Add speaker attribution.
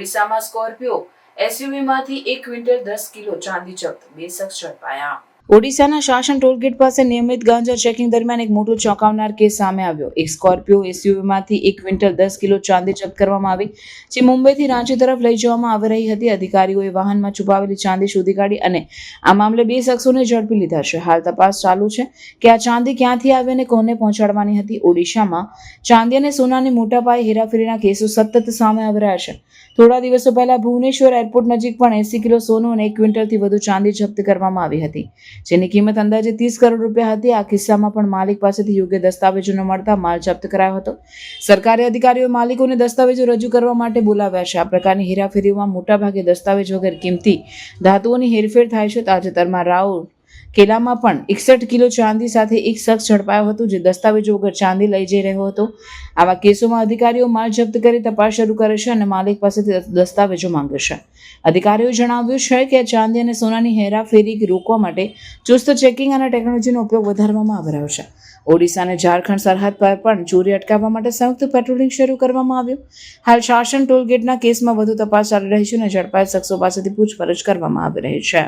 Speaker 1: ઓડિશામાં Scorpio એસયુવીમાંથી 1 quintal 10 kilo ચાંદી જપ્ત, 2 શખ્સ ઝડપાયા. ઓડિશાના શાસન ટોલગેટ પાસે નિયમિત ગાંજા ચેકિંગ દરમિયાન એક મોટો ચોંકાવનાર કેસ સામે આવ્યો. એક સ્કોર્પિયો એસયુવીમાંથી 1 ક્વિન્ટલ 10 કિલો ચાંદી જપ્ત કરવામાં આવી, જે મુંબઈથી રાંચી તરફ લઈ જવામાં આવી રહી હતી. અધિકારીઓએ વાહનમાં છુપાવેલી ચાંદી શોધી કાઢી અને આ મામલે 2 શખ્સોને ઝડપી લીધા છે. હાલ તપાસ ચાલુ છે કે આ ચાંદી ક્યાંથી આવી અને કોને પહોંચાડવાની હતી. ઓડિશામાં ચાંદી અને સોનાની મોટા પાયે હેરાફેરીના કેસો સતત સામે આવી રહ્યા છે. થોડા દિવસો પહેલા ભુવનેશ્વર એરપોર્ટ નજીક પણ 80 કિલો સોનું અને 1 ક્વિન્ટલથી વધુ ચાંદી જપ્ત કરવામાં આવી હતી, જેની કિંમત અંદાજે 30 કરોડ રૂપિયા હતી. આ કિસ્સામાં પણ માલિક પાસેથી યોગ્ય દસ્તાવેજો ન મળતા માલ જપ્ત કરાયો હતો. સરકારી અધિકારીઓએ માલિકોને દસ્તાવેજો રજૂ કરવા માટે બોલાવ્યા છે. આ પ્રકારની હેરાફેરીઓમાં મોટાભાગે દસ્તાવેજ વગર કિંમતી ધાતુઓની હેરફેર થાય છે. તાજેતરમાં રાઉર કેલામાં પણ 61 કિલો ચાંદી સાથે એક શખ્સ ઝડપાયો હતો, જે દસ્તાવેજો વગર ચાંદી લઈ જઈ રહ્યો હતો. આવા કેસોમાં અધિકારીઓ માલ જપ્ત કરી તપાસ શરૂ કરે છે અને માલિક પાસેથી દસ્તાવેજો માંગે છે. અધિકારીઓએ જણાવ્યું છે કે ચાંદી અને સોનાની હેરાફેરી રોકવા માટે ચુસ્ત ચેકિંગ અને ટેકનોલોજીનો ઉપયોગ વધારવામાં આવી રહ્યો છે. ઓડિશા અને ઝારખંડ સરહદ પર પણ ચોરી અટકાવવા માટે સંયુક્ત પેટ્રોલિંગ શરૂ કરવામાં આવ્યું. હાલ શાસન ટોલગેટના કેસમાં વધુ તપાસ ચાલી રહી છે અને ઝડપાયેલ શખ્સો પાસેથી પૂછપરછ કરવામાં આવી રહી છે.